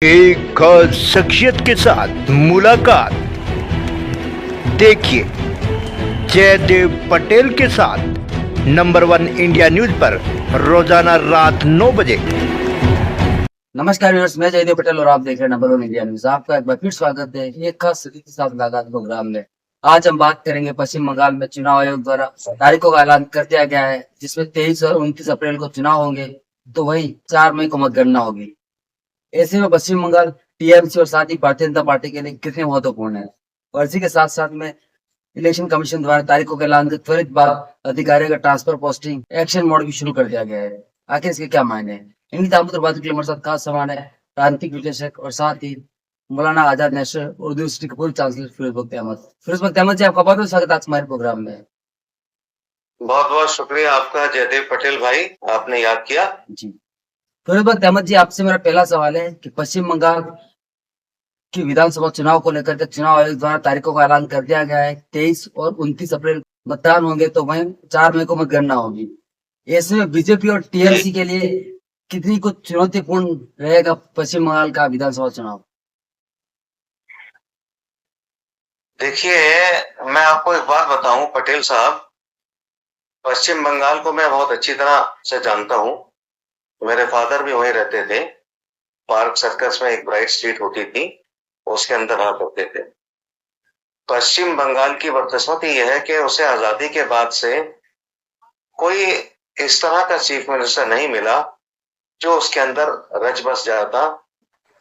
एक खास शख्सियत के साथ मुलाकात। देखिए जयदेव पटेल के साथ नंबर 1 इंडिया न्यूज पर रोजाना रात 9 बजे। नमस्कार व्यूअर्स, मैं जयदेव पटेल और आप देख रहे हैं नंबर 1 इंडिया न्यूज। आपका एक बार फिर स्वागत है एक खास अतिथि के साथ मुलाकात प्रोग्राम में। आज हम बात करेंगे पश्चिम बंगाल में चुनाव आयोग द्वारा तारीखों का ऐलान कर दिया गया है, जिसमें 23 और 29 अप्रैल को चुनाव होंगे, तो वहीं 4 मई को मतगणना होगी। ऐसे में पश्चिम बंगाल टीएमसी और साथ ही भारतीय जनता पार्टी के लिए कितने महत्वपूर्ण है, और इसी के साथ साथ में इलेक्शन कमीशन द्वारा तारीखों के ऐलान के त्वरित बाद अधिकारियों का ट्रांसफर पोस्टिंग एक्शन मोड भी शुरू कर दिया गया है। आखिर इसके क्या मायने हैं, इनकी दामोदर बात के लिए हमारे साथ खास सामान है राजनीतिक विश्लेषक और साथ ही मौलाना आजाद नेशनल उर्दू यूनिवर्सिटी के पूर्व चांसलर फिरोज बख्त अहमद। फिरोज बख्त अहमद जी, आपका बहुत बहुत स्वागत है आज हमारे प्रोग्राम में। बहुत बहुत शुक्रिया आपका जयदेव पटेल भाई, आपने याद किया। जी फिरोज बख्त अहमद जी, आपसे मेरा पहला सवाल है कि पश्चिम बंगाल की विधानसभा चुनाव को लेकर के चुनाव आयोग द्वारा तारीखों का ऐलान कर दिया गया है। 23 और 29 अप्रैल मतदान होंगे, तो वहीं 4 मई को मतगणना होगी। ऐसे में बीजेपी और टीएमसी के लिए कितनी कुछ चुनौतीपूर्ण रहेगा पश्चिम बंगाल का विधानसभा चुनाव? देखिए, मैं आपको एक बात बताऊं पटेल साहब, पश्चिम बंगाल को मैं बहुत अच्छी तरह से जानता हूं। मेरे फादर भी वहीं रहते थे। पार्क सर्कस में एक ब्राइट स्ट्रीट होती थी, उसके अंदर रहा करते थे। पश्चिम बंगाल की बदकिस्मती यह है कि उसे आजादी के बाद से कोई इस तरह का चीफ मिनिस्टर नहीं मिला जो उसके अंदर रच बस जाता,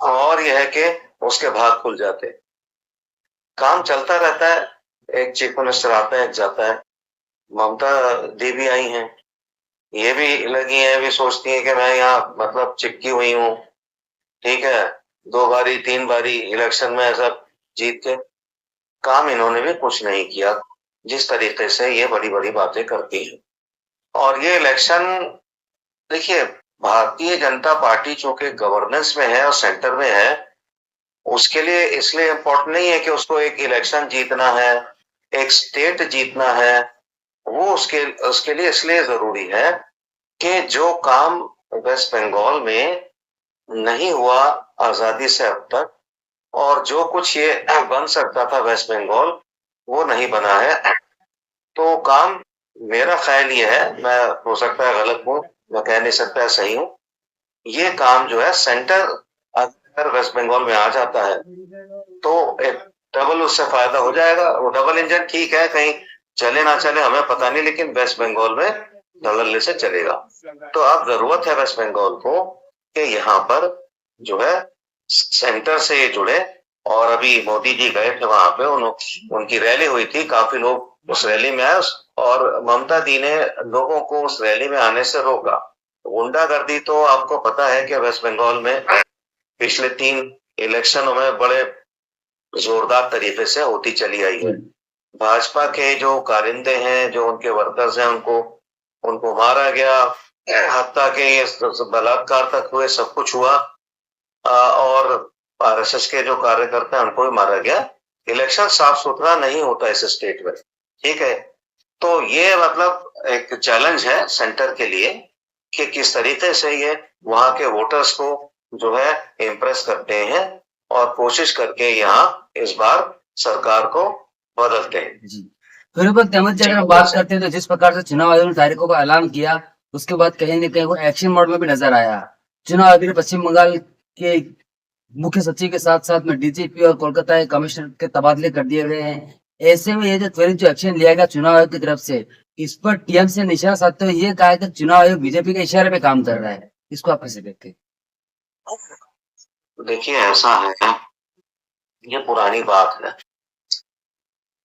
और यह है कि उसके भाग खुल जाते। काम चलता रहता है, एक चीफ मिनिस्टर आता है, एक जाता है। ममता दी भी आई हैं, ये भी लगी हैं, भी सोचती हैं कि मैं यहाँ मतलब चिपकी हुई हूँ, ठीक है। 2 बारी 3 बारी इलेक्शन में ऐसा जीत के काम इन्होंने भी कुछ नहीं किया, जिस तरीके से ये बड़ी बड़ी बातें करती हैं। और ये इलेक्शन, देखिए, भारतीय जनता पार्टी चूंकि गवर्नेंस में है और सेंटर में है, उसके लिए इसलिए इम्पोर्टेंट नहीं है कि उसको एक इलेक्शन जीतना है, एक स्टेट जीतना है। वो उसके लिए इसलिए जरूरी है कि जो काम वेस्ट बंगाल में नहीं हुआ आजादी से अब तक, और जो कुछ ये बन सकता था वेस्ट बंगाल, वो नहीं बना है। तो काम, मेरा ख्याल ये है, मैं हो सकता है गलत हूँ, मैं कह नहीं सकता सही हूँ, ये काम जो है सेंटर अगर वेस्ट बंगाल में आ जाता है तो एक डबल उससे फायदा हो जाएगा। वो डबल इंजन ठीक है, कहीं चले ना चले हमें पता नहीं, लेकिन वेस्ट बंगाल में डबल से चलेगा। तो अब जरूरत है वेस्ट बंगाल को कि यहाँ पर जो है सेंटर से जुड़े। और अभी मोदी जी गए थे वहां पे, उनकी रैली हुई थी, काफी लोग उस रैली में आए, और ममता दी ने लोगों को उस रैली में आने से रोका। गुंडागर्दी तो आपको पता है कि वेस्ट बंगाल में पिछले 3 इलेक्शनों में बड़े जोरदार तरीके से होती चली आई है। भाजपा के जो कारिंदे हैं, जो उनके वर्कर्स हैं, उनको मारा गया, हत्या के ये बलात्कार तक हुए, सब कुछ हुआ। और आरएसएस के जो कार्यकर्ता हैं उनको भी मारा गया। इलेक्शन साफ सुथरा नहीं होता इस स्टेट में, ठीक है। तो ये मतलब एक चैलेंज है सेंटर के लिए कि किस तरीके से ये वहां के वोटर्स को जो है इम्प्रेस करते हैं और कोशिश करके यहाँ इस बार सरकार को बदलते हैं। जी फिर अगर हम बात करते हैं, तो जिस प्रकार से चुनाव आयोग ने तारीखों का ऐलान किया, उसके बाद कहीं न कहीं वो एक्शन मोड में भी नजर आया। चुनाव आयोग ने पश्चिम बंगाल के मुख्य सचिव के साथ साथ में डीजीपी और कोलकाता के कमिश्नर के तबादले कर दिए गए हैं। ऐसे में ये जो त्वरित जो एक्शन लिया गया चुनाव आयोग की तरफ से, इस पर टीएमसी ने निशाना साधते हुए ये कहा है कि चुनाव आयोग बीजेपी के इशारे पे काम कर रहा है। इसको आप कैसे देखते हैं? देखिए, ऐसा है, ये पुरानी बात है।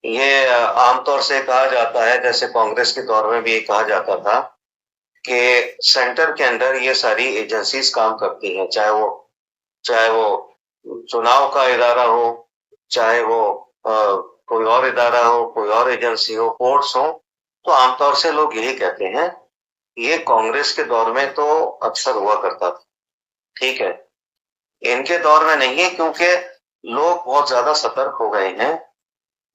ये आमतौर से कहा जाता है, जैसे कांग्रेस के दौर में भी ये कहा जाता था कि सेंटर के अंदर ये सारी एजेंसीज काम करती हैं, चाहे वो चुनाव का इदारा हो, चाहे वो कोई और इदारा हो, कोई और एजेंसी हो, कोर्ट्स हो। तो आमतौर से लोग यही कहते हैं। ये कांग्रेस के दौर में तो अक्सर हुआ करता था, ठीक है। इनके दौर में नहीं है, क्योंकि लोग बहुत ज्यादा सतर्क हो गए हैं।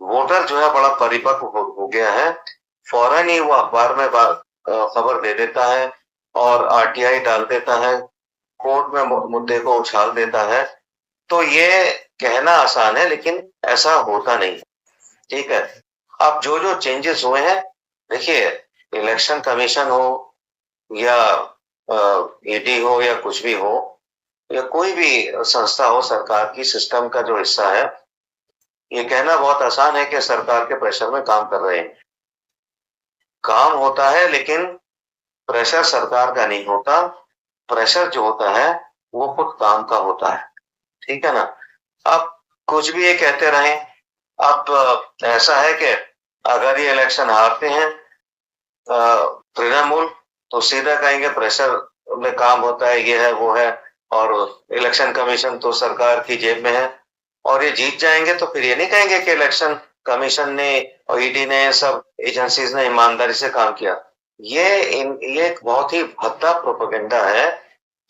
वोटर जो है बड़ा परिपक्व हो गया है, फौरन ही वो अखबार में खबर दे देता है और आरटीआई डाल देता है, कोर्ट में मुद्दे को उछाल देता है तो ये कहना आसान है लेकिन ऐसा होता नहीं, ठीक है। अब जो जो चेंजेस हुए हैं, देखिए, इलेक्शन कमीशन हो या ईडी हो या कुछ भी हो या कोई भी संस्था हो सरकार की सिस्टम का जो हिस्सा है, ये कहना बहुत आसान है कि सरकार के प्रेशर में काम कर रहे हैं। काम होता है लेकिन प्रेशर सरकार का नहीं होता, प्रेशर जो होता है वो खुद काम का होता है, ठीक है ना। अब कुछ भी ये कहते रहें, अब ऐसा है कि अगर ये इलेक्शन हारते हैं तृणमूल, तो सीधा कहेंगे प्रेशर में काम होता है, ये है वो है, और इलेक्शन कमीशन तो सरकार की जेब में है। और ये जीत जाएंगे तो फिर ये नहीं कहेंगे कि इलेक्शन कमीशन ने और ईडी ने, सब एजेंसीज ने ईमानदारी से काम किया। ये एक बहुत ही भद्दा प्रोपेगेंडा है,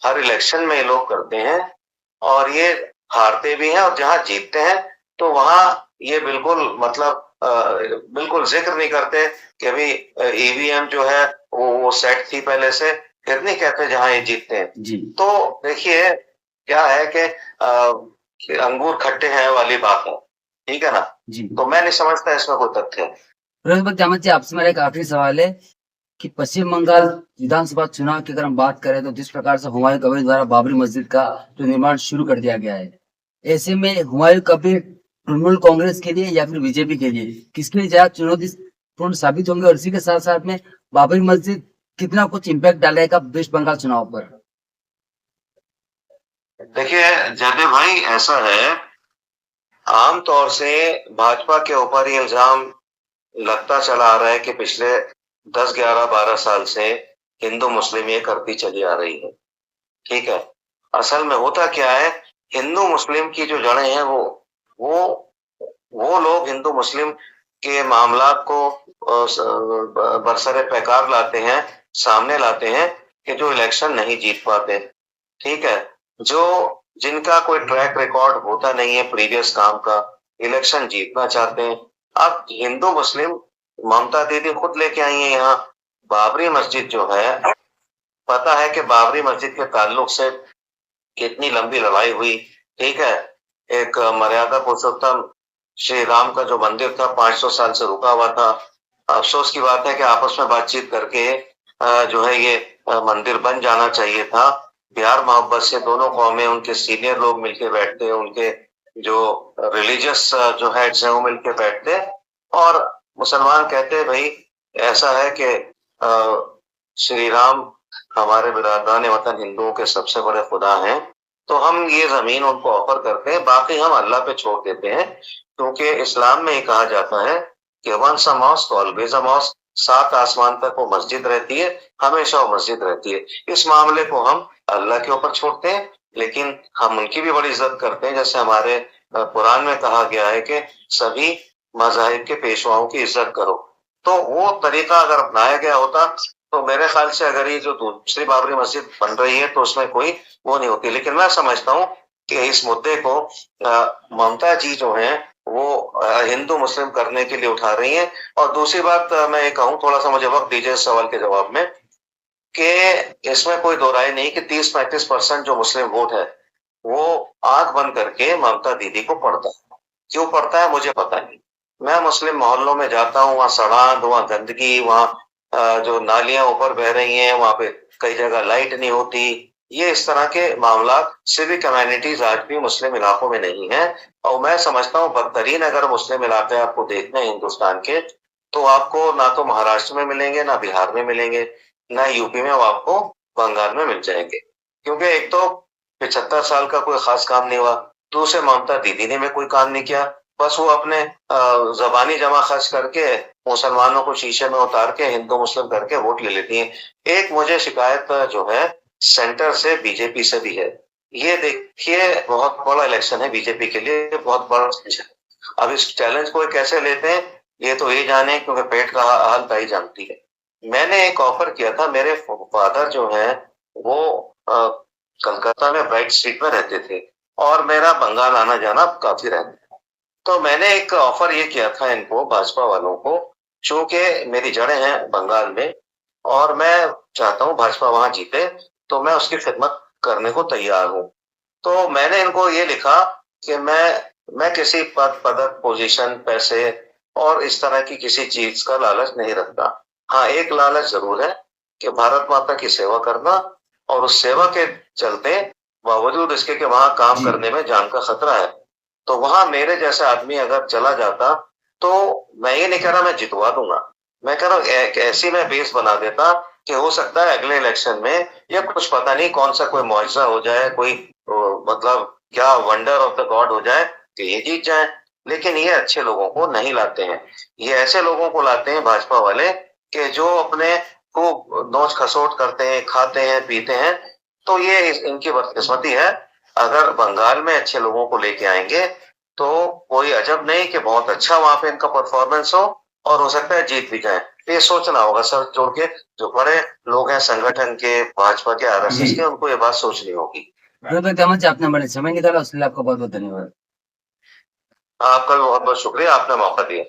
हर इलेक्शन में ये लोग करते हैं और ये हारते भी हैं, और जहां जीतते हैं तो वहां ये बिल्कुल मतलब बिल्कुल जिक्र नहीं करते कि अभी ईवीएम जो है वो सेट थी पहले से, फिर नहीं कहते जहां ये जीतते हैं। जी तो देखिए क्या है कि अंगूर खट्टे हैं वाली बात है, ठीक है ना। जी। तो मैं नहीं समझता इसमें कोई तथ्य है। फिरोज जामत जी, आपसे मेरा एक आखिरी सवाल है कि पश्चिम बंगाल विधानसभा चुनाव की अगर हम बात करें तो जिस प्रकार से हुमायूं कबीर द्वारा बाबरी मस्जिद का जो निर्माण शुरू कर दिया गया है, ऐसे में हुमायूं कबीर तृणमूल कांग्रेस के लिए या फिर बीजेपी के लिए किसके लिए ज्यादा चुनौतीपूर्ण साबित होंगे, और इसी के साथ साथ में बाबरी मस्जिद कितना कुछ इम्पैक्ट डालेगा वेस्ट बंगाल चुनाव पर? देखिए जयदेव भाई, ऐसा है, आमतौर से भाजपा के ऊपर ये इल्जाम लगता चला आ रहा है कि पिछले 10, 11, 12 साल से हिंदू मुस्लिम ये करती चली आ रही है, ठीक है। असल में होता क्या है, हिंदू मुस्लिम की जो जड़ें हैं वो लोग हिंदू मुस्लिम के मामलात को बरसरे पैकार लाते हैं, सामने लाते हैं कि जो इलेक्शन नहीं जीत पाते, ठीक है, जो जिनका कोई ट्रैक रिकॉर्ड होता नहीं है प्रीवियस काम का, इलेक्शन जीतना चाहते हैं। अब हिंदू मुस्लिम, ममता दीदी खुद लेके आई है यहाँ बाबरी मस्जिद जो है, पता है कि बाबरी मस्जिद के ताल्लुक से कितनी लंबी लड़ाई हुई, ठीक है। एक मर्यादा पुरुषोत्तम श्री राम का जो मंदिर था 500 साल से रुका हुआ था। अफसोस की बात है कि आपस में बातचीत करके जो है ये मंदिर बन जाना चाहिए था। प्यार मोहब्बत से दोनों कौमें, उनके सीनियर लोग मिलके बैठते, उनके जो रिलीजियस जो हेड्स हैं वो मिलके बैठते और मुसलमान कहते भाई ऐसा है कि श्री राम हमारे बिरादरान वतन हिंदुओं के सबसे बड़े खुदा हैं, तो हम ये जमीन उनको ऑफर करते हैं, बाकी हम अल्लाह पे छोड़ देते हैं, क्योंकि इस्लाम में ये कहा जाता है कि once a mosque always a mosque, 7 आसमान तक वो मस्जिद रहती है, हमेशा वो मस्जिद रहती है। इस मामले को हम अल्लाह के ऊपर छोड़ते हैं, लेकिन हम उनकी भी बड़ी इज्जत करते हैं, जैसे हमारे कुरान में कहा गया है कि सभी मज़ाहिब के पेशवाओं की इज्जत करो। तो वो तरीका अगर अपनाया गया होता तो मेरे ख्याल से अगर ये जो दूसरी बाबरी मस्जिद बन रही है तो उसमें कोई वो नहीं होती। लेकिन मैं समझता हूँ कि इस मुद्दे को ममता जी जो है वो हिंदू मुस्लिम करने के लिए उठा रही हैं। और दूसरी बात मैं ये कहूँ, थोड़ा सा मुझे वक्त दीजिए इस सवाल के जवाब में, कि इसमें कोई दो राय नहीं कि 30-35% जो मुस्लिम वोट है वो आंख बंद करके ममता दीदी को पढ़ता है। क्यों पढ़ता है मुझे पता नहीं। मैं मुस्लिम मोहल्लों में जाता हूँ, वहाँ सड़ांध, वहाँ गंदगी, वहाँ जो नालियां ऊपर बह रही हैं, वहाँ पे कई जगह लाइट नहीं होती, ये इस तरह के मामला सिविक कम्युनिटीज आज भी मुस्लिम इलाकों में नहीं है। और मैं समझता हूँ बदतरीन अगर मुस्लिम इलाके आपको देखने हैं हिंदुस्तान के, तो आपको ना तो महाराष्ट्र में मिलेंगे, ना बिहार में मिलेंगे, ना यूपी में, वो आपको बंगाल में मिल जाएंगे। क्योंकि एक तो 75 साल का कोई खास काम नहीं हुआ, दूसरे ममता दीदी ने भी कोई काम नहीं किया, बस वो अपने जबानी जमा खर्च करके मुसलमानों को शीशे में उतार के हिंदू मुस्लिम करके वोट ले लेती हैं। एक मुझे शिकायत जो है सेंटर से, बीजेपी से भी है। ये देखिए बहुत बड़ा इलेक्शन है बीजेपी के लिए, बहुत बड़ा चैलेंज है। अब इस चैलेंज को कैसे लेते हैं ये तो ये जाने, क्योंकि पेट का हाल ताई जानती है। मैंने एक ऑफर किया था, मेरे फादर जो है वो कलकत्ता में ब्राइट स्ट्रीट में रहते थे और मेरा बंगाल आना जाना काफी रहता था, तो मैंने एक ऑफर ये किया था इनको, भाजपा वालों को, चूंकि मेरी जड़ें हैं बंगाल में और मैं चाहता हूं भाजपा वहां जीते, तो मैं उसकी खिदमत करने को तैयार हूं। तो मैंने इनको ये लिखा कि मैं किसी पद पदक पोजीशन पैसे और इस तरह की किसी चीज का लालच नहीं रखता। हाँ, एक लालच जरूर है कि भारत माता की सेवा करना, और उस सेवा के चलते बावजूद इसके कि वहां काम जी करने में जान का खतरा है, तो वहां मेरे जैसा आदमी अगर चला जाता, तो मैं ये नहीं कह रहा मैं जितवा दूंगा, मैं कह रहा हूँ एक ऐसी मैं बेस बना देता कि हो सकता है अगले इलेक्शन में, या कुछ पता नहीं कौन सा कोई मुआवजा हो जाए, कोई मतलब क्या वंडर ऑफ द गॉड हो जाए कि ये जीत जाए। लेकिन ये अच्छे लोगों को नहीं लाते हैं, ये ऐसे लोगों को लाते हैं भाजपा वाले कि जो अपने खूब नोच खसोट करते हैं, खाते हैं, पीते हैं। तो ये इनकी बदकिस्मती है। अगर बंगाल में अच्छे लोगों को लेके आएंगे तो कोई अजब नहीं कि बहुत अच्छा वहां पे इनका परफॉर्मेंस हो, और हो सकता है जीत भी जाए। तो ये सोचना होगा सर जोड़ के, जो बड़े लोग हैं संगठन के, भाजपा के, आरएसएस जी के, उनको ये बात सोचनी होगी। ब्रदर तमन जी, आपने बड़े समय निकाला, उसके लिए आपका बहुत बहुत धन्यवाद। आपका भी बहुत बहुत शुक्रिया, आपने मौका दिया।